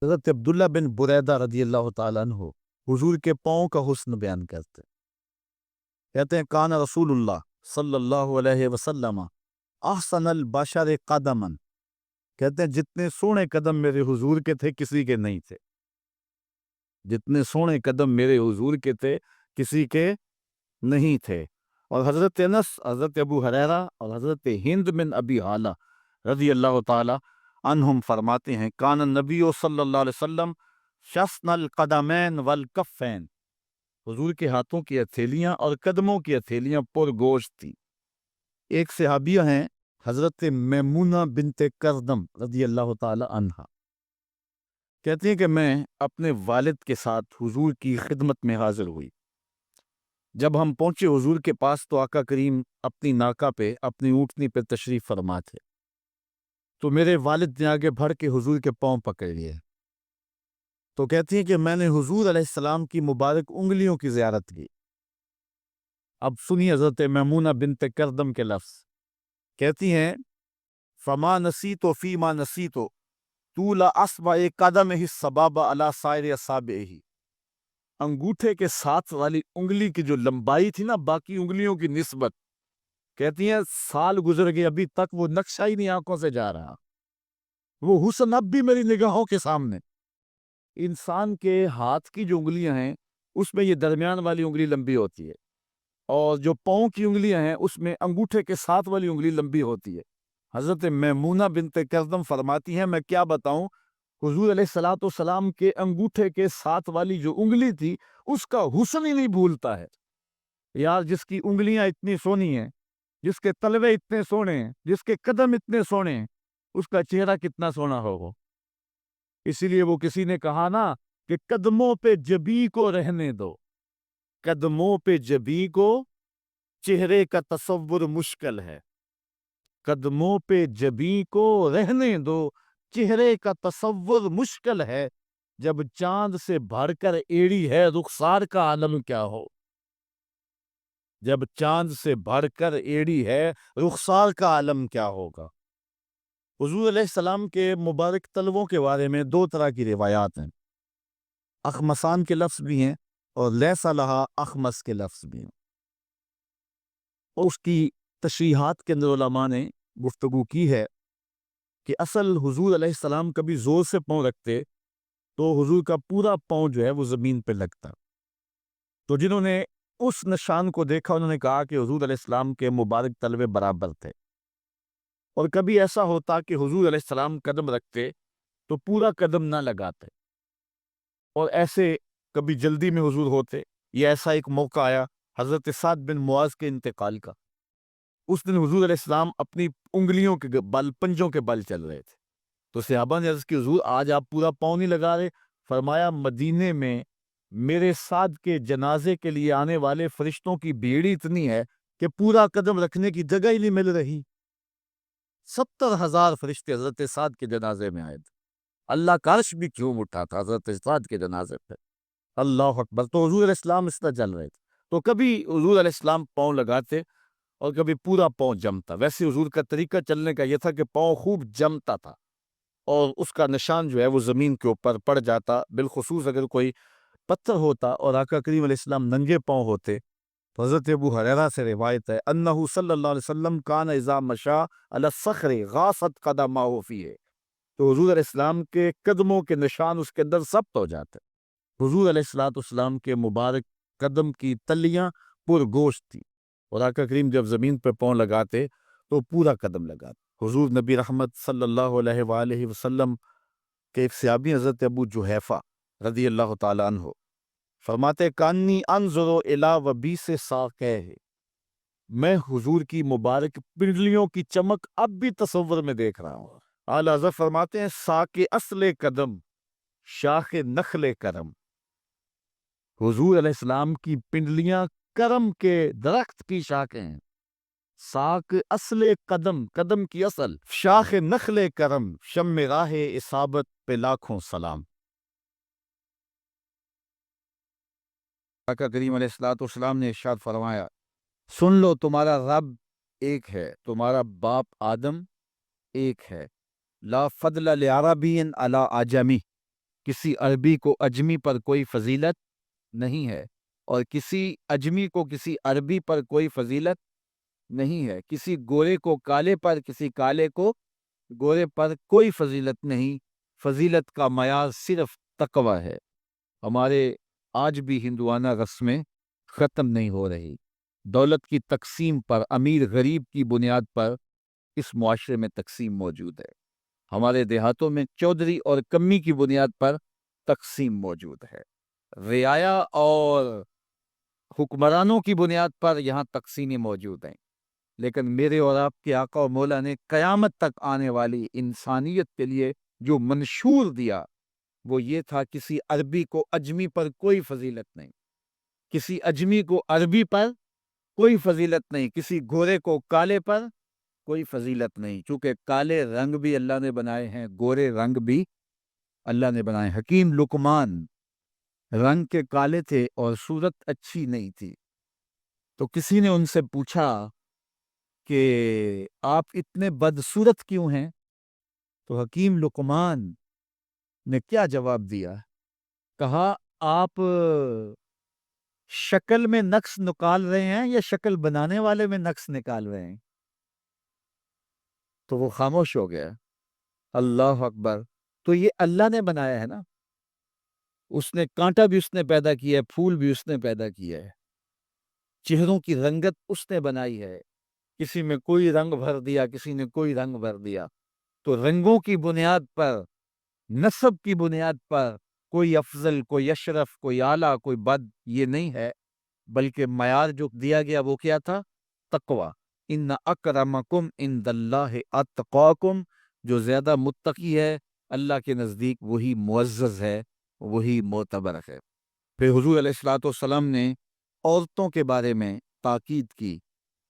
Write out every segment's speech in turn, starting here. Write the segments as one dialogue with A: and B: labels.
A: حضرت عبداللہ بن بریدہ رضی اللہ تعالیٰ عنہ حضور کے پاؤں کا حسن بیان کرتے کہتے ہیں کان رسول اللہ صلی اللہ علیہ وسلم احسن البشر قدما، کہتے ہیں جتنے سونے قدم میرے حضور کے تھے کسی کے نہیں تھے، جتنے سونے قدم میرے حضور کے تھے کسی کے نہیں تھے۔ اور حضرت انس، حضرت ابو ہریرہ اور حضرت ہند بن ابی حالہ رضی اللہ تعالی عنہم فرماتے ہیں کان النبی صلی اللہ علیہ وسلم شسن القدمین والکفین، حضور کے ہاتھوں کی ہتھیلیاں اور قدموں کی ہتھیلیاں پر گوشت تھی۔ ایک صحابیہ ہیں حضرت میمونہ بنت کردم رضی اللہ تعالی عنہا، کہتی ہیں کہ میں اپنے والد کے ساتھ حضور کی خدمت میں حاضر ہوئی۔ جب ہم پہنچے حضور کے پاس تو آقا کریم اپنی ناکہ پہ، اپنی اونٹنی پہ تشریف فرما تھے، تو میرے والد نے آگے بڑھ کے حضور کے پاؤں پکڑ لیے، تو کہتی ہیں کہ میں نے حضور علیہ السلام کی مبارک انگلیوں کی زیارت کی۔ اب سنی حضرت میمونہ بنت کردم کے لفظ، کہتی ہیں فما نسیتو فیما نسیتو طول اصبع قدمہ السبابہ علی سائر اصابعہ، انگوٹھے کے ساتھ والی انگلی کی جو لمبائی تھی نا باقی انگلیوں کی نسبت، کہتی ہیں سال گزر گئے ابھی تک وہ نقشہ ہی نہیں آنکھوں سے جا رہا، وہ حسن اب بھی میری نگاہوں کے سامنے۔ انسان کے ہاتھ کی جو انگلیاں ہیں اس میں یہ درمیان والی انگلی لمبی ہوتی ہے، اور جو پاؤں کی انگلیاں ہیں اس میں انگوٹھے کے ساتھ والی انگلی لمبی ہوتی ہے۔ حضرت میمونہ بنت کردم فرماتی ہیں میں کیا بتاؤں، حضور علیہ الصلوۃ والسلام کے انگوٹھے کے ساتھ والی جو انگلی تھی اس کا حسن ہی نہیں بھولتا ہے۔ یار جس کی انگلیاں اتنی سونی ہیں، جس کے تلوے اتنے سونے ہیں، جس کے قدم اتنے سونے ہیں، اس کا چہرہ کتنا سونا ہوگا۔ اسی لیے وہ کسی نے کہا نا کہ قدموں پہ جبی کو رہنے دو، قدموں پہ جبی کو چہرے کا تصور مشکل ہے، قدموں پہ جبی کو رہنے دو چہرے کا تصور مشکل ہے، جب چاند سے بڑھ کر ایڑی ہے رخسار کا عالم کیا ہو، جب چاند سے بڑھ کر ایڑی ہے رخسار کا عالم کیا ہوگا۔ حضور علیہ السلام کے مبارک تلووں کے بارے میں دو طرح کی روایات ہیں، اخمسان کے لفظ بھی ہیں اور لیسا لہا اخمس کے لفظ بھی ہیں، اور اس کی تشریحات کے اندر علماء نے گفتگو کی ہے کہ اصل حضور علیہ السلام کبھی زور سے پاؤں رکھتے تو حضور کا پورا پاؤں جو ہے وہ زمین پہ لگتا، تو جنہوں نے اس نشان کو دیکھا انہوں نے کہا کہ حضور علیہ السلام کے مبارک تلوے برابر تھے، اور کبھی ایسا ہوتا کہ حضور علیہ السلام قدم رکھتے تو پورا قدم نہ لگاتے، اور ایسے کبھی جلدی میں حضور ہوتے، یا ایسا ایک موقع آیا حضرت سعد بن معاذ کے انتقال کا، اس دن حضور علیہ السلام اپنی انگلیوں کے بل، پنجوں کے بل چل رہے تھے، تو صحابہ نے عرض کی حضور آج آپ پورا پاؤں نہیں لگا رہے؟ فرمایا مدینے میں میرے سعد کے جنازے کے لیے آنے والے فرشتوں کی بھیڑ اتنی ہے کہ پورا قدم رکھنے کی جگہ ہی نہیں مل رہی۔ 70,000 فرشتے حضرت سعد کے جنازے میں آئے تھے، اللہ کا عرش بھی کیوں اٹھا تھا حضرت سعد کے جنازے پہ، اللہ اکبر۔ تو حضور علیہ السلام اس طرح چل رہے تھے، تو کبھی حضور علیہ السلام پاؤں لگاتے اور کبھی پورا پاؤں جمتا۔ ویسے حضور کا طریقہ چلنے کا یہ تھا کہ پاؤں خوب جمتا تھا اور اس کا نشان جو ہے وہ زمین کے اوپر پڑ جاتا، بالخصوص اگر کوئی پتھر ہوتا اور آقا کریم علیہ السلام ننگے پاؤں ہوتے۔ تو حضرت ابو ہریرہ سے روایت ہے انہ صلی اللہ علیہ وسلم کان اذا مشا علی الصخر غاصت قدمہ فیہ، تو حضور علیہ السلام کے قدموں کے نشان اس کے اندر ثبت ہو جاتے۔ حضور علیہ السلام کے مبارک قدم کی تلیاں پر گوشت تھی، اور آقا کریم جب زمین پہ پاؤں لگاتے تو پورا قدم لگاتے۔ حضور نبی رحمت صلی اللہ علیہ وآلہ وسلم کے ایک صحابی حضرت ابو جحیفہ رضی اللہ تعالی عنہ فرماتے کانی انظر الی وبیس ساقیہ، میں حضور کی مبارک پنڈلیوں کی چمک اب بھی تصور میں دیکھ رہا ہوں۔ اعلیٰ حضرت فرماتے ہیں ساق اصل قدم شاخ نخل کرم، حضور علیہ السلام کی پنڈلیاں کرم کے درخت کی شاخیں ہیں، ساق اصل قدم، قدم کی اصل، شاخ نخل کرم، شم راہ اصابت پہ لاکھوں سلام۔ آقا کریم علیہ السلام نے ارشاد فرمایا سن لو تمہارا رب ایک ہے، تمہارا باپ آدم ایک ہے، لا فضل لعربی علی عجمی، کسی عربی کو اجمی پر کوئی فضیلت نہیں ہے، اور کسی اجمی کو کسی عربی پر کوئی فضیلت نہیں ہے، کسی گورے کو کالے پر، کسی کالے کو گورے پر کوئی فضیلت نہیں۔ فضیلت کا معیار صرف تقوی ہے۔ ہمارے آج بھی ہندوانہ رسمیں ختم نہیں ہو رہی۔ دولت کی تقسیم پر، امیر غریب کی بنیاد پر اس معاشرے میں تقسیم موجود ہے۔ ہمارے دیہاتوں میں چودھری اور کمی کی بنیاد پر تقسیم موجود ہے۔ رعایا اور حکمرانوں کی بنیاد پر یہاں تقسیمیں موجود ہیں، لیکن میرے اور آپ کے آقا و مولا نے قیامت تک آنے والی انسانیت کے لیے جو منشور دیا وہ یہ تھا، کسی عربی کو اجمی پر کوئی فضیلت نہیں، کسی اجمی کو عربی پر کوئی فضیلت نہیں، کسی گورے کو کالے پر کوئی فضیلت نہیں، چونکہ کالے رنگ بھی اللہ نے بنائے ہیں، گورے رنگ بھی اللہ نے بنائے۔ حکیم لقمان رنگ کے کالے تھے اور صورت اچھی نہیں تھی، تو کسی نے ان سے پوچھا کہ آپ اتنے بدصورت کیوں ہیں؟ تو حکیم لقمان نے کیا جواب دیا؟ کہا، آپ شکل میں نقص نکال رہے ہیں یا شکل بنانے والے میں نقص نکال رہے ہیں؟ تو وہ خاموش ہو گیا۔ اللہ اکبر! تو یہ اللہ نے بنایا ہے نا، اس نے کانٹا بھی اس نے پیدا کیا ہے، پھول بھی اس نے پیدا کیا ہے، چہروں کی رنگت اس نے بنائی ہے، کسی میں کوئی رنگ بھر دیا، کسی نے کوئی رنگ بھر دیا۔ تو رنگوں کی بنیاد پر، نسب کی بنیاد پر کوئی افضل، کوئی اشرف، کوئی اعلیٰ، کوئی بد، یہ نہیں ہے، بلکہ معیار جو دیا گیا وہ کیا تھا؟ تقوی۔ ان اکرمکم عند اللہ اتقاکم، جو زیادہ متقی ہے اللہ کے نزدیک وہی معزز ہے، وہی معتبر ہے۔ پھر حضور علیہ الصلوۃ والسلام نے عورتوں کے بارے میں تاکید کی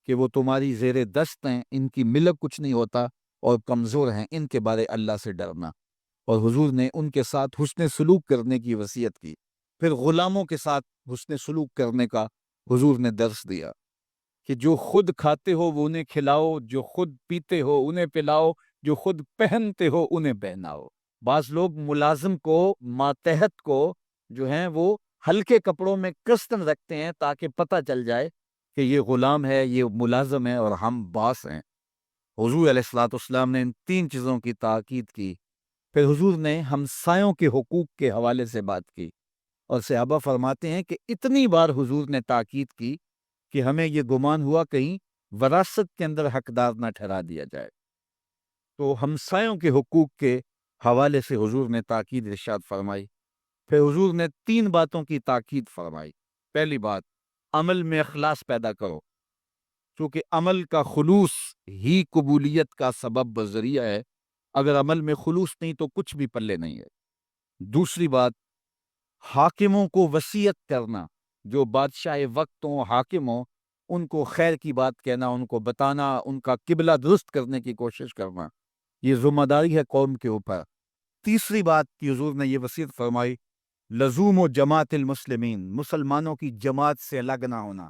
A: کہ وہ تمہاری زیر دست ہیں، ان کی ملک کچھ نہیں ہوتا اور کمزور ہیں، ان کے بارے اللہ سے ڈرنا، اور حضور نے ان کے ساتھ حسن سلوک کرنے کی وصیت کی۔ پھر غلاموں کے ساتھ حسن سلوک کرنے کا حضور نے درس دیا کہ جو خود کھاتے ہو وہ انہیں کھلاؤ، جو خود پیتے ہو انہیں پلاؤ، جو خود پہنتے ہو انہیں پہناؤ۔ بعض لوگ ملازم کو، ماتحت کو جو ہیں وہ ہلکے کپڑوں میں کستن رکھتے ہیں تاکہ پتہ چل جائے کہ یہ غلام ہے، یہ ملازم ہے اور ہم باس ہیں۔ حضور علیہ الصلوۃ والسلام نے ان تین چیزوں کی تاکید کی۔ پھر حضور نے ہمسایوں کے حقوق کے حوالے سے بات کی، اور صحابہ فرماتے ہیں کہ اتنی بار حضور نے تاکید کی کہ ہمیں یہ گمان ہوا کہیں وراثت کے اندر حقدار نہ ٹھہرا دیا جائے۔ تو ہمسایوں کے حقوق کے حوالے سے حضور نے تاکید ارشاد فرمائی۔ پھر حضور نے تین باتوں کی تاکید فرمائی۔ پہلی بات، عمل میں اخلاص پیدا کرو، کیونکہ عمل کا خلوص ہی قبولیت کا سبب و ذریعہ ہے، اگر عمل میں خلوص نہیں تو کچھ بھی پلے نہیں ہے۔ دوسری بات، حاکموں کو وصیت کرنا، جو بادشاہ وقت ہوں، حاکم ہوں، ان کو خیر کی بات کہنا، ان کو بتانا، ان کا قبلہ درست کرنے کی کوشش کرنا، یہ ذمہ داری ہے قوم کے اوپر۔ تیسری بات کہ حضور نے یہ وصیت فرمائی، لزوم و جماعت المسلمین، مسلمانوں کی جماعت سے الگ نہ ہونا،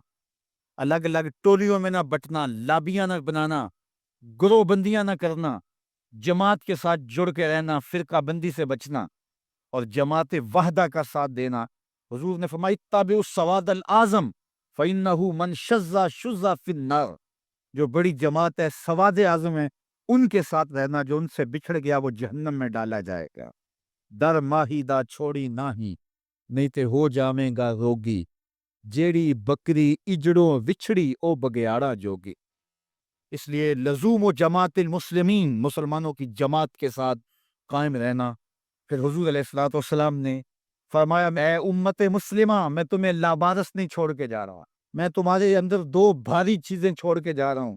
A: الگ الگ ٹولیوں میں نہ بٹنا، لابیاں نہ بنانا، گروہ بندیاں نہ کرنا، جماعت کے ساتھ جڑ کے رہنا، فرقہ بندی سے بچنا اور جماعت وحدہ کا ساتھ دینا۔ حضور نے فرمائی، تابع السواد الاعظم فإنہ من شذ شذ فی النار، جو بڑی جماعت ہے، سواد اعظم ہے، ان کے ساتھ رہنا، جو ان سے بچھڑ گیا وہ جہنم میں ڈالا جائے گا۔ در ماہی دا چھوڑی ناہی، نہیں تے ہو جامے گا روگی، جیڑی بکری اجڑوں وچھڑی او بگیاڑا جوگی۔ اس لیے لزوم و جماعت المسلمین، مسلمانوں کی جماعت کے ساتھ قائم رہنا۔ پھر حضور علیہ الصلوۃ والسلام نے فرمایا، اے امت مسلمہ، میں تمہیں لابارس نہیں چھوڑ کے جا رہا، میں تمہارے اندر دو بھاری چیزیں چھوڑ کے جا رہا ہوں،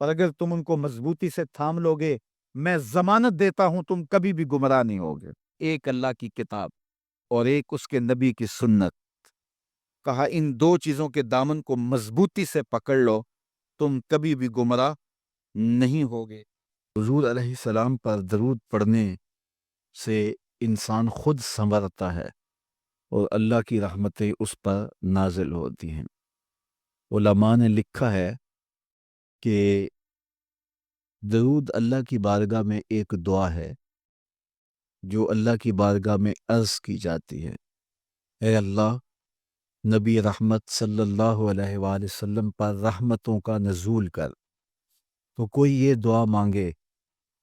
A: اور اگر تم ان کو مضبوطی سے تھام لو گے، میں ضمانت دیتا ہوں تم کبھی بھی گمراہ نہیں ہوگے۔ ایک اللہ کی کتاب اور ایک اس کے نبی کی سنت۔ کہا ان دو چیزوں کے دامن کو مضبوطی سے پکڑ لو، تم کبھی بھی گمراہ نہیں ہوگے۔ حضور علیہ السلام پر درود پڑھنے سے انسان خود سنورتا ہے اور اللہ کی رحمتیں اس پر نازل ہوتی ہیں۔ علماء نے لکھا ہے کہ درود اللہ کی بارگاہ میں ایک دعا ہے جو اللہ کی بارگاہ میں عرض کی جاتی ہے، اے اللہ، نبی رحمت صلی اللہ علیہ وآلہ وسلم پر رحمتوں کا نزول کر۔ تو کوئی یہ دعا مانگے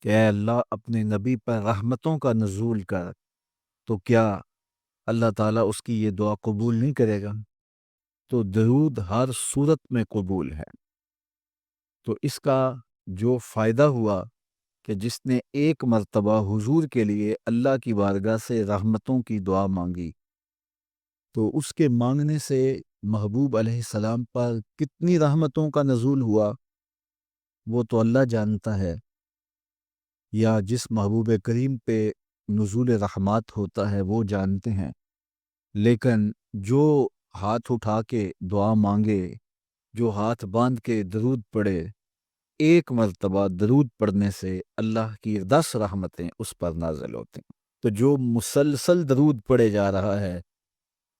A: کہ اے اللہ اپنے نبی پر رحمتوں کا نزول کر، تو کیا اللہ تعالیٰ اس کی یہ دعا قبول نہیں کرے گا؟ تو درود ہر صورت میں قبول ہے۔ تو اس کا جو فائدہ ہوا کہ جس نے ایک مرتبہ حضور کے لیے اللہ کی بارگاہ سے رحمتوں کی دعا مانگی، تو اس کے مانگنے سے محبوب علیہ السلام پر کتنی رحمتوں کا نزول ہوا وہ تو اللہ جانتا ہے، یا جس محبوب کریم پہ نزول رحمات ہوتا ہے وہ جانتے ہیں۔ لیکن جو ہاتھ اٹھا کے دعا مانگے، جو ہاتھ باندھ کے درود پڑھے، ایک مرتبہ درود پڑھنے سے اللہ کی 10 رحمتیں اس پر نازل ہوتی ہیں۔ تو جو مسلسل درود پڑھے جا رہا ہے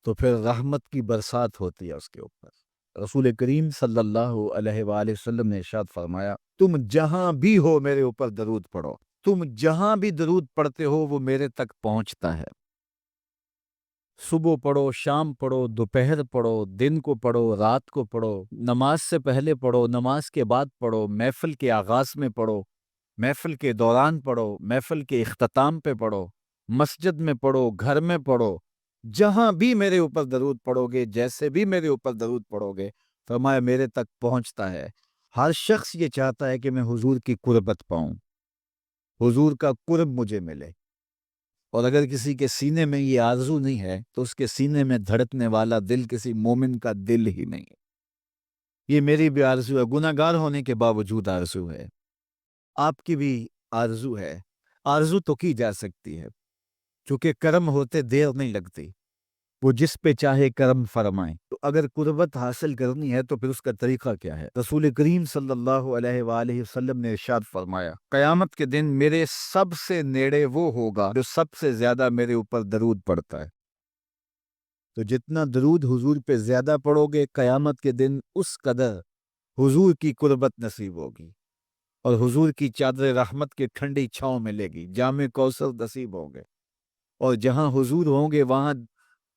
A: تو پھر رحمت کی برسات ہوتی ہے اس کے اوپر۔ رسول کریم صلی اللہ علیہ وآلہ وسلم نے ارشاد فرمایا، تم جہاں بھی ہو میرے اوپر درود پڑھو، تم جہاں بھی درود پڑھتے ہو وہ میرے تک پہنچتا ہے۔ صبح پڑھو، شام پڑھو، دوپہر پڑھو، دن کو پڑھو، رات کو پڑھو، نماز سے پہلے پڑھو، نماز کے بعد پڑھو، محفل کے آغاز میں پڑھو، محفل کے دوران پڑھو، محفل کے اختتام پہ پڑھو، مسجد میں پڑھو، گھر میں پڑھو، جہاں بھی میرے اوپر درود پڑھو گے، جیسے بھی میرے اوپر درود پڑھو گے، فرمایا میرے تک پہنچتا ہے۔ ہر شخص یہ چاہتا ہے کہ میں حضور کی قربت پاؤں، حضور کا قرب مجھے ملے، اور اگر کسی کے سینے میں یہ آرزو نہیں ہے تو اس کے سینے میں دھڑکنے والا دل کسی مومن کا دل ہی نہیں ہے۔ یہ میری بھی آرزو ہے، گناہ گار ہونے کے باوجود آرزو ہے، آپ کی بھی آرزو ہے۔ آرزو تو کی جا سکتی ہے، چونکہ کرم ہوتے دیر نہیں لگتی، وہ جس پہ چاہے کرم فرمائیں۔ تو اگر قربت حاصل کرنی ہے تو پھر اس کا طریقہ کیا ہے؟ رسول کریم صلی اللہ علیہ وآلہ وسلم نے ارشاد فرمایا، قیامت کے دن میرے سب سے نیڑے وہ ہوگا جو سب سے زیادہ میرے اوپر درود پڑتا ہے۔ تو جتنا درود حضور پہ زیادہ پڑھو گے، قیامت کے دن اس قدر حضور کی قربت نصیب ہوگی، اور حضور کی چادر رحمت کی ٹھنڈی چھاؤں ملے گی، جام کوثر نصیب ہوں گے، اور جہاں حضور ہوں گے وہاں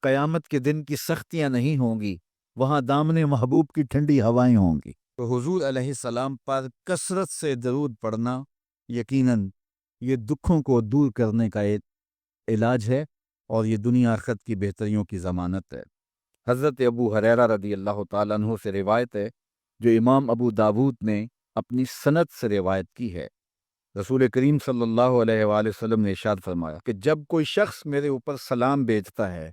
A: قیامت کے دن کی سختیاں نہیں ہوں گی، وہاں دامن محبوب کی ٹھنڈی ہوائیں ہوں گی۔ تو حضور علیہ السلام پر کثرت سے درود پڑھنا یقیناً یہ دکھوں کو دور کرنے کا ایک علاج ہے، اور یہ دنیا آخرت کی بہتریوں کی ضمانت ہے۔ حضرت ابو ہریرہ رضی اللہ تعالیٰ عنہ سے روایت ہے، جو امام ابو داود نے اپنی سند سے روایت کی ہے۔ رسول کریم صلی اللہ علیہ وآلہ وسلم نے ارشاد فرمایا کہ جب کوئی شخص میرے اوپر سلام بھیجتا ہے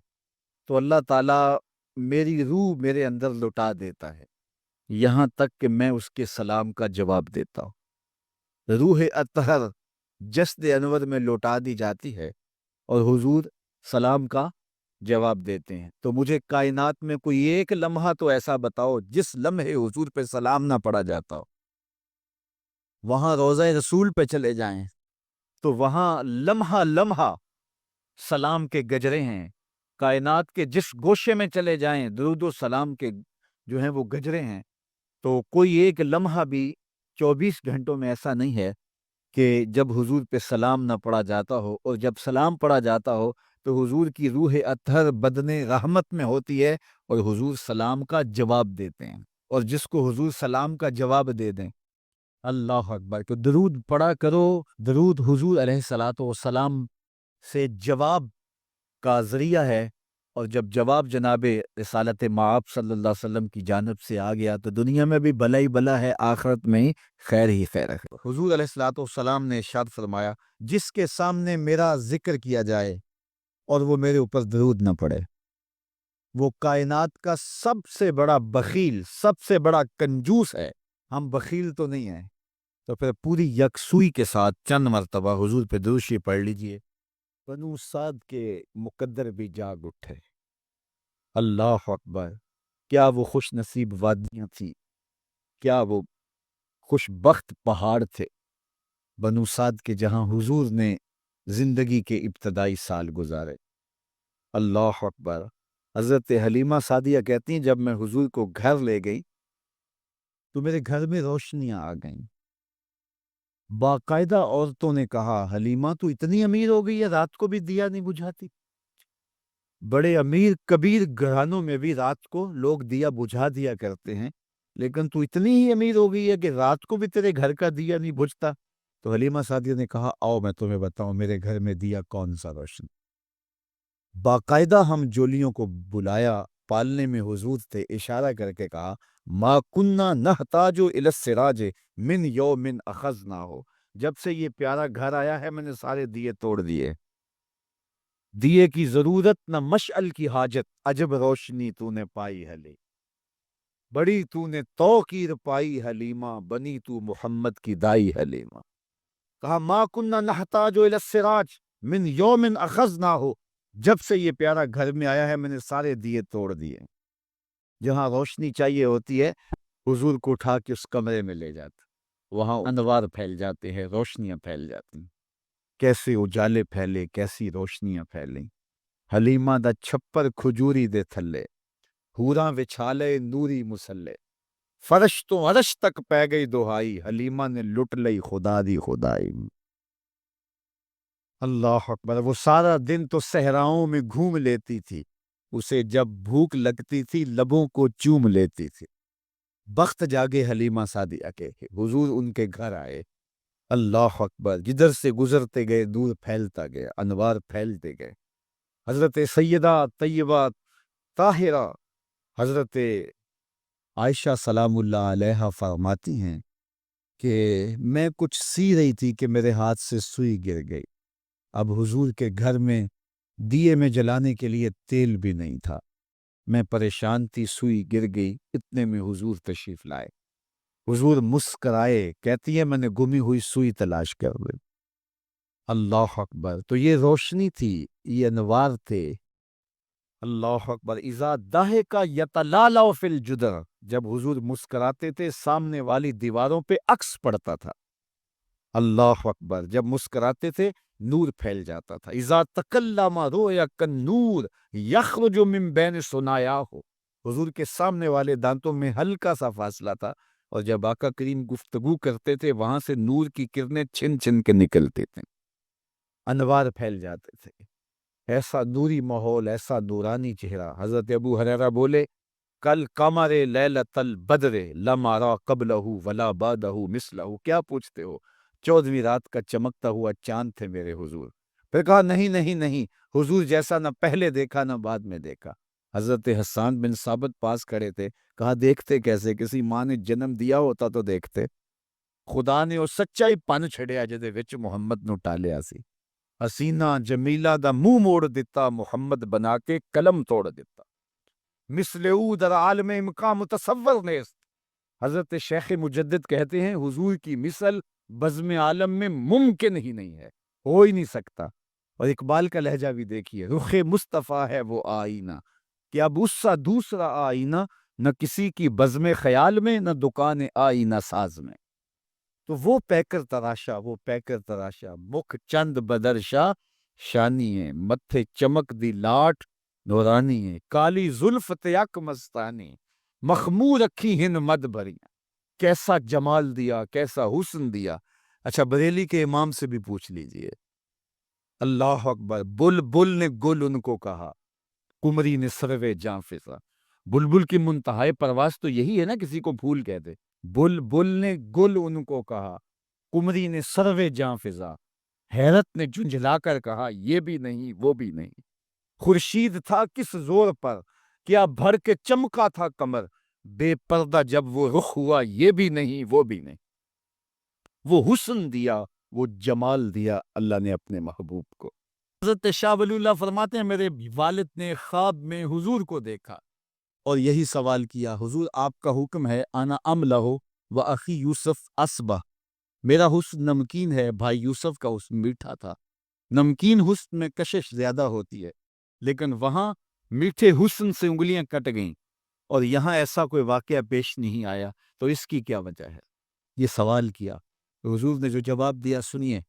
A: تو اللہ تعالیٰ میری روح میرے اندر لٹا دیتا ہے، یہاں تک کہ میں اس کے سلام کا جواب دیتا ہوں۔ روح اطہر جسد انور میں لوٹا دی جاتی ہے اور حضور سلام کا جواب دیتے ہیں۔ تو مجھے کائنات میں کوئی ایک لمحہ تو ایسا بتاؤ جس لمحے حضور پہ سلام نہ پڑا جاتا ہو۔ وہاں روضہ رسول پہ چلے جائیں تو وہاں لمحہ لمحہ سلام کے گجرے ہیں، کائنات کے جس گوشے میں چلے جائیں درود و سلام کے جو ہیں وہ گجرے ہیں۔ تو کوئی ایک لمحہ بھی 24 گھنٹوں میں ایسا نہیں ہے کہ جب حضور پہ سلام نہ پڑھا جاتا ہو، اور جب سلام پڑھا جاتا ہو تو حضور کی روح اطہر بدن رحمت میں ہوتی ہے اور حضور سلام کا جواب دیتے ہیں، اور جس کو حضور سلام کا جواب دے دیں، اللہ اکبر، تو درود پڑھا کرو۔ درود حضور علیہ الصلاۃ والسلام سے جواب کا ذریعہ ہے، اور جب جواب جناب رسالت مآب صلی اللہ علیہ وسلم کی جانب سے آ گیا تو دنیا میں بھی بھلا ہی بھلا ہے، آخرت میں خیر ہی خیر ہے۔ حضور علیہ الصلاۃ والسلام نے ارشاد فرمایا، جس کے سامنے میرا ذکر کیا جائے اور وہ میرے اوپر درود نہ پڑے، وہ کائنات کا سب سے بڑا بخیل، سب سے بڑا کنجوس ہے۔ ہم بخیل تو نہیں ہیں، تو پھر پوری یکسوئی کے ساتھ چند مرتبہ حضور پہ درود شریف پڑھ لیجئے۔ بنو سعد کے مقدر بھی جاگ اٹھے، اللہ اکبر، کیا وہ خوش نصیب وادیاں تھیں، کیا وہ خوش بخت پہاڑ تھے بنو سعد کے، جہاں حضور نے زندگی کے ابتدائی سال گزارے۔ اللہ اکبر۔ حضرت حلیمہ سعدیہ کہتی ہیں جب میں حضور کو گھر لے گئی تو میرے گھر میں روشنیاں آ گئیں، باقاعدہ عورتوں نے کہا حلیمہ تو اتنی امیر ہو گئی ہے رات کو بھی دیا نہیں بجھاتی. بڑے امیر کبیر گھرانوں میں بھی رات کو لوگ دیا بجھا دیا کرتے ہیں، لیکن تو اتنی ہی امیر ہو گئی ہے کہ رات کو بھی تیرے گھر کا دیا نہیں بجھتا. تو حلیمہ سعدیہ نے کہا آؤ میں تمہیں بتاؤں میرے گھر میں دیا کون سا روشن. باقاعدہ ہم جولیوں کو بلایا، پالنے میں حضور تھے، اشارہ کر کے کہا ما کننا نحتاج الی السراج من یوم اخذنا ہو. جب سے یہ پیارا گھر آیا ہے میں نے سارے دیے توڑ دیے. دیے کی ضرورت نہ مشعل کی حاجت، عجب روشنی تو نے پائی حلی. بڑی تو نے توقیر پائی حلیمہ، بنی تو محمد کی دائی حلیمہ. کہا ما کننا نحتاج الی السراج من یوم اخذنا ہو. جب سے یہ پیارا گھر میں آیا ہے میں نے سارے دیے توڑ دیے. جہاں روشنی چاہیے ہوتی ہے حضور کو اٹھا کے اس کمرے میں لے جاتا، وہاں انوار پھیل جاتے ہیں، روشنیاں پھیل جاتی ہیں. کیسے اجالے پھیلے، کیسی روشنیاں پھیلیں. حلیمہ دا چھپر کھجوری دے تھلے، حوراں وچھالے نوری مسلے. فرش تو عرش تک پہ گئی دہائی، حلیمہ نے لٹ لئی خدا دی خدائی. اللہ اکبر. وہ سارا دن تو صحراؤں میں گھوم لیتی تھی، اسے جب بھوک لگتی تھی لبوں کو چوم لیتی تھی. بخت جاگے حلیمہ سعدیہ کے، حضور ان کے گھر آئے. اللہ اکبر. جدھر سے گزرتے گئے دور پھیلتا گیا، انوار پھیلتے گئے. حضرت سیدہ طیبہ طاہرہ حضرت عائشہ سلام اللہ علیہا فرماتی ہیں کہ میں کچھ سی رہی تھی کہ میرے ہاتھ سے سوئی گر گئی. اب حضور کے گھر میں دیے میں جلانے کے لیے تیل بھی نہیں تھا. میں پریشان تھی، سوئی گر گئی. اتنے میں حضور تشریف لائے. حضور مسکرائے، کہتی ہے میں نے گمی ہوئی سوئی تلاش کر لی. اللہ اکبر. تو یہ روشنی تھی، یہ انوار تھے. اللہ اکبر. اذا ضحک یتلالع فی الجدر. جب حضور مسکراتے تھے سامنے والی دیواروں پہ عکس پڑتا تھا. اللہ اکبر. جب مسکراتے تھے نور پھیل جاتا تھا. اذا تکلم رؤیا کالنور یخرج من بین ثنایاہ. حضور کے سامنے والے دانتوں میں ہلکا سا فاصلہ تھا، اور جب آقا کریم گفتگو کرتے تھے وہاں سے نور کی کرنیں چھن چھن کے نکلتے تھے، انوار پھیل جاتے تھے. ایسا نوری ماحول، ایسا نورانی چہرہ. حضرت ابو ہریرہ بولے کل قمر لیلۃ البدر لم ارى قبلہ ولا بعدہ مثلہ. کیا پوچھتے ہو؟ 14ویں رات کا چمکتا ہوا چاند تھے میرے حضور. پھر کہا نہیں نہیں نہیں، حضور جیسا نہ پہلے دیکھا نہ بعد میں دیکھا. حضرت حسان بن ثابت پاس کھڑے تھے. کہا دیکھتے کیسے؟ کسی ماں نے جنم دیا ہوتا تو دیکھتے. خدا نے وہ سچائی پن چھڑیا جدے وچ محمد نو ٹالیا سی. حسینہ جمیلہ دا منہ موڑ دیتا، محمد بنا کے قلم توڑ دیتا. مثل او در عالم امکان متصور نیست. حضرت شیخ مجدد کہتے ہیں حضور کی مثل بزم عالم میں ممکن ہی نہیں ہے، ہو ہی نہیں سکتا. اور اقبال کا لہجہ بھی دیکھیے، رخ مصطفیٰ ہے وہ آئینہ کہ اب اس سا دوسرا آئینہ نہ کسی کی بزم خیال میں نہ دکان آئینہ ساز میں. تو وہ پیکر تراشا، وہ پیکر تراشا، مکھ چند بدرشا شانی ہے، متھے چمک دی لاٹ نورانی ہے، کالی زلف تیک مستانی، مخمور رکھی ہن مد بھریاں. کیسا جمال دیا، کیسا حسن دیا. اچھا بریلی کے امام سے بھی پوچھ لیجئے. اللہ اکبر. بلبل نے گل ان کو کہا، کمری نے سروے جاں فضا. بلبل کی منتہائے پرواز تو یہی ہے نا، کسی کو پھول کہہ دے. بلبل نے گل ان کو کہا، کمری نے سروے جاں فضا. حیرت نے جھنجھلا کر کہا یہ بھی نہیں وہ بھی نہیں. خورشید تھا کس زور پر، کیا بھر کے چمکا تھا کمر. بے پردہ جب وہ رخ ہوا یہ بھی نہیں وہ بھی نہیں. وہ حسن دیا، وہ جمال دیا اللہ نے اپنے محبوب کو. حضرت شاہ ولی اللہ فرماتے ہیں میرے والد نے خواب میں حضور کو دیکھا اور یہی سوال کیا، حضور آپ کا حکم ہے انا املہ و اخی یوسف اسبہ. میرا حسن نمکین ہے، بھائی یوسف کا حسن میٹھا تھا. نمکین حسن میں کشش زیادہ ہوتی ہے، لیکن وہاں میٹھے حسن سے انگلیاں کٹ گئیں، اور یہاں ایسا کوئی واقعہ پیش نہیں آیا، تو اس کی کیا وجہ ہے؟ یہ سوال کیا. حضور نے جو جواب دیا سنیے.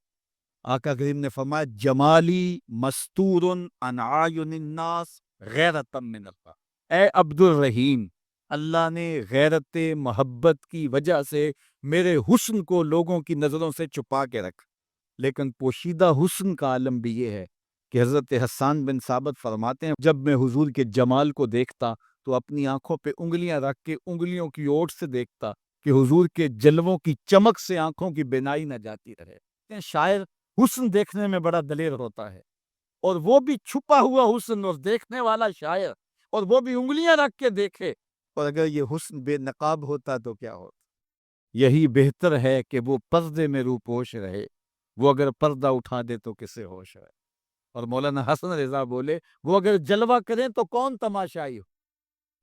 A: آقا کریم نے فرمایا جمالی مستور عن اعین الناس غیرۃ من اللہ. اے عبد الرحیم، اللہ نے غیرت محبت کی وجہ سے میرے حسن کو لوگوں کی نظروں سے چھپا کے رکھ. لیکن پوشیدہ حسن کا عالم بھی یہ ہے کہ حضرت حسان بن ثابت فرماتے ہیں جب میں حضور کے جمال کو دیکھتا تو اپنی آنکھوں پہ انگلیاں رکھ کے انگلیوں کی اوٹ سے دیکھتا کہ حضور کے جلووں کی چمک سے آنکھوں کی بینائی نہ جاتی رہے. شاعر حسن دیکھنے میں بڑا دلیر ہوتا ہے، اور وہ بھی چھپا ہوا حسن، اور دیکھنے والا شاعر، اور وہ بھی انگلیاں رکھ کے دیکھے. اور اگر یہ حسن بے نقاب ہوتا تو کیا ہوتا؟ یہی بہتر ہے کہ وہ پردے میں روپوش رہے، وہ اگر پردہ اٹھا دے تو کسے ہوش ہے. اور مولانا حسن رضا بولے وہ اگر جلوہ کریں تو کون تماشائی ہو،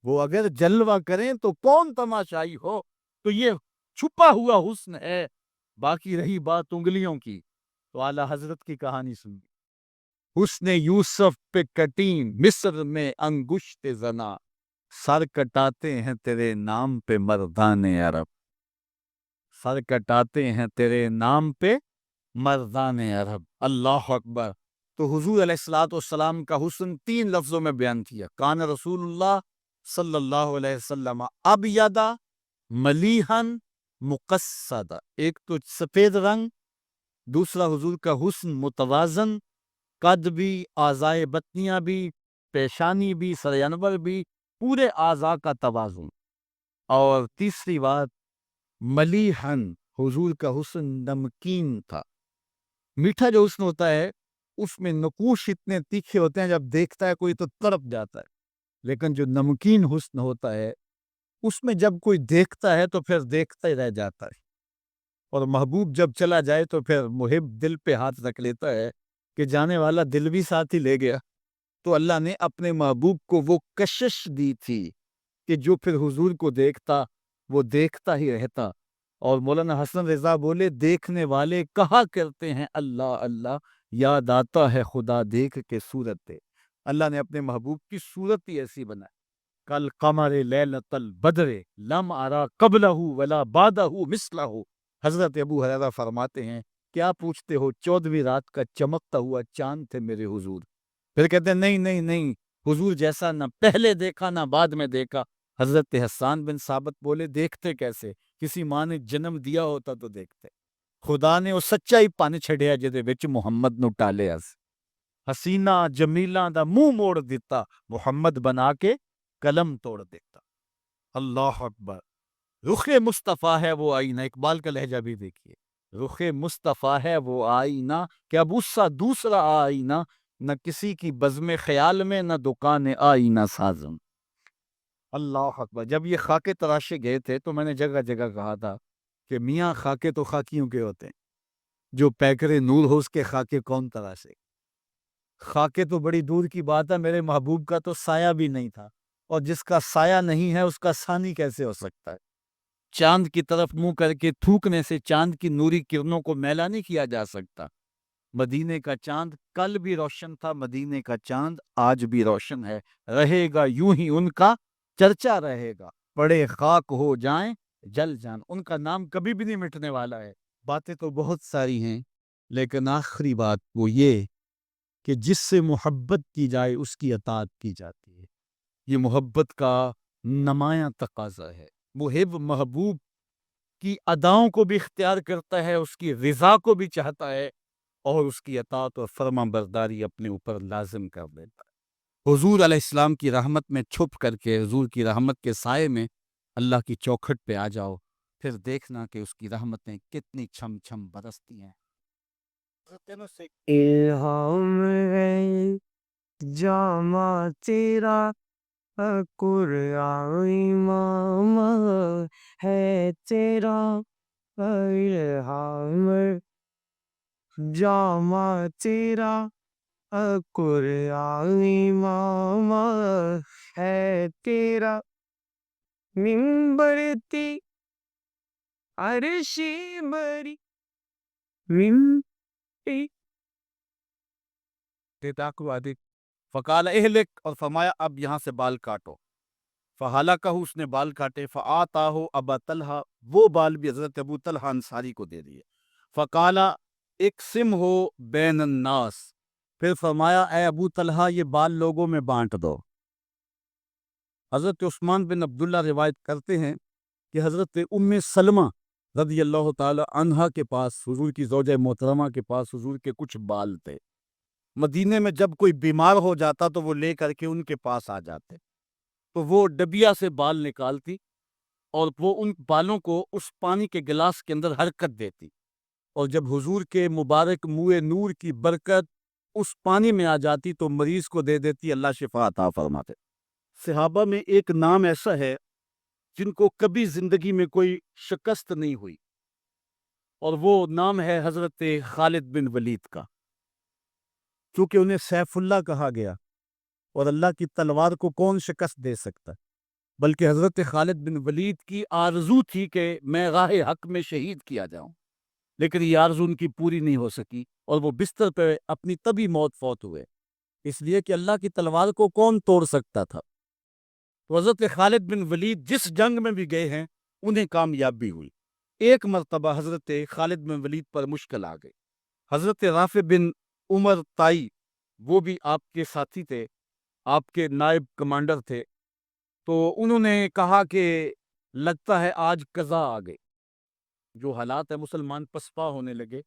A: وہ اگر جلوہ کریں تو کون تماشائی ہو. تو یہ چھپا ہوا حسن ہے. باقی رہی بات انگلیوں کی تو اعلیٰ حضرت کی کہانی سنی. حسن یوسف پہ کٹیں مصر میں انگشت زنا، سر کٹاتے ہیں تیرے نام پہ مردان عرب. سر کٹاتے ہیں تیرے نام پہ مردان عرب. اللہ اکبر. تو حضور علیہ الصلوۃ والسلام کا حسن 3 لفظوں میں بیان کیا. کان رسول اللہ صلی اللہ علیہ وسلم ابیض ملیحن مقصد. ایک تو سفید رنگ، دوسرا حضور کا حسن متوازن، قد بھی، اعضائے بطنیہ بھی، پیشانی بھی، سر انور بھی، پورے اعضاء کا توازن. اور تیسری بات ملیحن، حضور کا حسن نمکین تھا. میٹھا جو حسن ہوتا ہے اس میں نقوش اتنے تیکھے ہوتے ہیں جب دیکھتا ہے کوئی تو تڑپ جاتا ہے، لیکن جو نمکین حسن ہوتا ہے اس میں جب کوئی دیکھتا ہے تو پھر دیکھتا ہی رہ جاتا ہے. اور محبوب جب چلا جائے تو پھر محب دل پہ ہاتھ رکھ لیتا ہے کہ جانے والا دل بھی ساتھ ہی لے گیا. تو اللہ نے اپنے محبوب کو وہ کشش دی تھی کہ جو پھر حضور کو دیکھتا وہ دیکھتا ہی رہتا. اور مولانا حسن رضا بولے دیکھنے والے کہا کرتے ہیں اللہ اللہ، یاد آتا ہے خدا دیکھ کے صورت. اللہ نے اپنے محبوب کی صورت ہی ایسی بنائی. کل قمر لیلۃ البدر لم ارا قبلہ ولا بعدہ مثلہ. حضرت ابو ہریرہ فرماتے ہیں کیا پوچھتے ہو، 14ویں رات کا چمکتا ہوا چاند تھے میرے حضور. پھر کہتے ہیں نہیں نہیں نہیں، حضور جیسا نہ پہلے دیکھا نہ بعد میں دیکھا. حضرت حسان بن ثابت بولے دیکھتے کیسے؟ کسی ماں نے جنم دیا ہوتا تو دیکھتے. خدا نے وہ سچائی پانی چھڑیا جدے وچ محمد نو ٹالیا سی. حسینہ جمیلہ دا منہ موڑ دیتا، محمد بنا کے قلم توڑ دیتا. اللہ اکبر. رخ مصطفیٰ ہے وہ آئینہ. اقبال کا لہجہ بھی دیکھیے. رخ مصطفیٰ ہے وہ آئینہ کہ اب اس سا دوسرا آئینہ، نہ کسی کی بزم خیال میں نہ دکان آئینہ سازم. اللہ اکبر. جب یہ خاکے تراشے گئے تھے تو میں نے جگہ جگہ کہا تھا کہ میاں خاکے تو خاکیوں کے ہوتے ہیں، جو پیکر نور ہو اس کے خاکے کون تراشے؟ خاکے تو بڑی دور کی بات ہے، میرے محبوب کا تو سایہ بھی نہیں تھا، اور جس کا سایہ نہیں ہے اس کا ثانی کیسے ہو سکتا ہے؟ چاند کی طرف منہ کر کے تھوکنے سے چاند کی نوری کرنوں کو میلا نہیں کیا جا سکتا. مدینے کا چاند کل بھی روشن تھا، مدینے کا چاند آج بھی روشن ہے. رہے گا یوں ہی ان کا چرچا رہے گا، پڑے خاک ہو جائیں جل جان. ان کا نام کبھی بھی نہیں مٹنے والا ہے. باتیں تو بہت ساری ہیں لیکن آخری بات وہ یہ کہ جس سے محبت کی جائے اس کی اطاعت کی جاتی ہے. یہ محبت کا نمایاں تقاضا ہے. محب محبوب کی اداؤں کو بھی اختیار کرتا ہے، اس کی رضا کو بھی چاہتا ہے، اور اس کی اطاعت اور فرما برداری اپنے اوپر لازم کر دیتا ہے. حضور علیہ السلام کی رحمت میں چھپ کر کے حضور کی رحمت کے سائے میں اللہ کی چوکھٹ پہ آ جاؤ، پھر دیکھنا کہ اس کی رحمتیں کتنی چھم چھم برستی ہیں.
B: الہام ہے جامع تیرا، قرآن امام ہے تیرا. الہام جامع تیرا، قرآن امام ہے تیرا. منبر تی عرشی بری
A: فقال اہلک، اور فرمایا اب یہاں سے بال کاٹو. فحلقہ، اس نے بال کاٹے. فآتاہ ابا طلحہ، وہ بال بھی حضرت ابو طلحہ انصاری کو دے دیے. فقال اقسم ہو بین الناس، پھر فرمایا اے ابو طلحہ یہ بال لوگوں میں بانٹ دو. حضرت عثمان بن عبداللہ روایت کرتے ہیں کہ حضرت ام سلمہ رضی اللہ تعالی عنہا کے پاس، حضور کی زوجہ محترمہ کے پاس حضور کے کچھ بال تھے۔ مدینے میں جب کوئی بیمار ہو جاتا تو وہ لے کر کے ان کے پاس آ جاتے، تو وہ ڈبیا سے بال نکالتی اور وہ ان بالوں کو اس پانی کے گلاس کے اندر حرکت دیتی، اور جب حضور کے مبارک منہ نور کی برکت اس پانی میں آ جاتی تو مریض کو دے دیتی، اللہ شفا عطا فرماتے۔ صحابہ میں ایک نام ایسا ہے جن کو کبھی زندگی میں کوئی شکست نہیں ہوئی، اور وہ نام ہے حضرت خالد بن ولید کا۔ چونکہ انہیں سیف اللہ کہا گیا، اور اللہ کی تلوار کو کون شکست دے سکتا، بلکہ حضرت خالد بن ولید کی آرزو تھی کہ میں راہ حق میں شہید کیا جاؤں، لیکن یہ آرزو ان کی پوری نہیں ہو سکی، اور وہ بستر پہ اپنی طبی موت فوت ہوئے، اس لیے کہ اللہ کی تلوار کو کون توڑ سکتا تھا۔ تو حضرت خالد بن ولید جس جنگ میں بھی گئے ہیں انہیں کامیابی ہوئی۔ ایک مرتبہ حضرت خالد بن ولید پر مشکل آ گئی۔ حضرت رافع بن عمر طائی، وہ بھی آپ کے ساتھی تھے، آپ کے نائب کمانڈر تھے، تو انہوں نے کہا کہ لگتا ہے آج قضا آ گئی، جو حالات ہیں مسلمان پسپا ہونے لگے،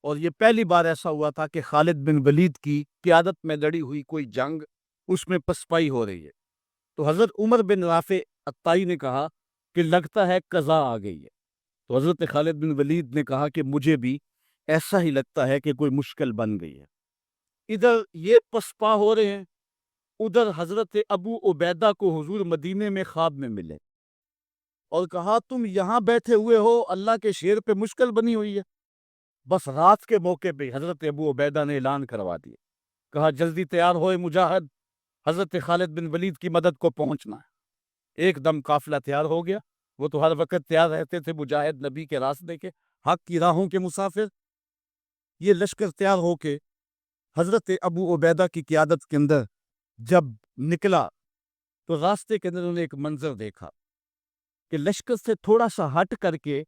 A: اور یہ پہلی بار ایسا ہوا تھا کہ خالد بن ولید کی قیادت میں لڑی ہوئی کوئی جنگ اس میں پسپائی ہو رہی ہے۔ تو حضرت عمر بن رافع الطائی نے کہا کہ لگتا ہے قضا آ گئی ہے، تو حضرت خالد بن ولید نے کہا کہ مجھے بھی ایسا ہی لگتا ہے کہ کوئی مشکل بن گئی ہے۔ ادھر یہ پسپا ہو رہے ہیں، ادھر حضرت ابو عبیدہ کو حضور مدینے میں خواب میں ملے اور کہا تم یہاں بیٹھے ہوئے ہو، اللہ کے شیر پہ مشکل بنی ہوئی ہے۔ بس رات کے موقع پہ حضرت ابو عبیدہ نے اعلان کروا دیا، کہا جلدی تیار ہوئے مجاہد، حضرت خالد بن ولید کی مدد کو پہنچنا ہے۔ ایک دم قافلہ تیار ہو گیا، وہ تو ہر وقت تیار رہتے تھے، مجاہد نبی کے راستے کے، حق کی راہوں کے مسافر۔ یہ لشکر تیار ہو کے حضرت ابو عبیدہ کی قیادت کے اندر جب نکلا تو راستے کے اندر انہوں نے ایک منظر دیکھا کہ لشکر سے تھوڑا سا ہٹ کر کے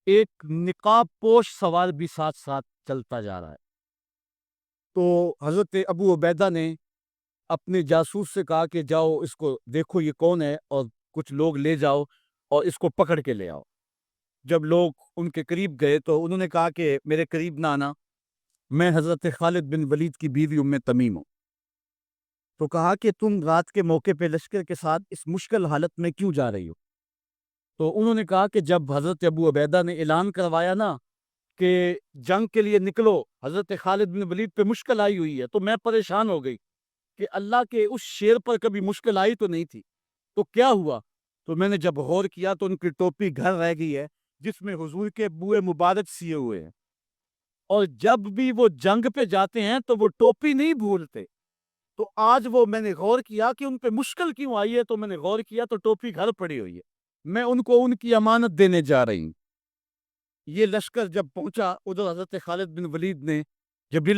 A: ایک نقاب پوش سوار بھی ساتھ ساتھ چلتا جا رہا ہے۔ تو حضرت ابو عبیدہ نے اپنے جاسوس سے کہا کہ جاؤ اس کو دیکھو یہ کون ہے، اور کچھ لوگ لے جاؤ اور اس کو پکڑ کے لے آؤ۔ جب لوگ ان کے قریب گئے تو انہوں نے کہا کہ میرے قریب نہ آنا، میں حضرت خالد بن ولید کی بیوی ام تمیم ہوں۔ تو کہا کہ تم رات کے موقع پہ لشکر کے ساتھ اس مشکل حالت میں کیوں جا رہی ہو؟ تو انہوں نے کہا کہ جب حضرت ابو عبیدہ نے اعلان کروایا نا کہ جنگ کے لیے نکلو، حضرت خالد بن ولید پہ مشکل آئی ہوئی ہے، تو میں پریشان ہو گئی کہ اللہ کے اس شیر پر کبھی مشکل آئی تو نہیں تھی، تو کیا ہوا؟ تو میں نے جب غور کیا تو ان کی ٹوپی گھر رہ گئی ہے جس میں حضور کے بوئے مبارک سیے ہوئے ہیں، اور جب بھی وہ جنگ پہ جاتے ہیں تو وہ ٹوپی نہیں بھولتے۔ تو آج وہ میں نے غور کیا کہ ان پہ مشکل کیوں آئی ہے، تو میں نے غور کیا تو ٹوپی گھر پڑی ہوئی ہے، میں ان کو ان کی امانت دینے جا رہی ہوں۔ یہ لشکر جب پہنچا ادھر حضرت خالد بن ولید نے جبریل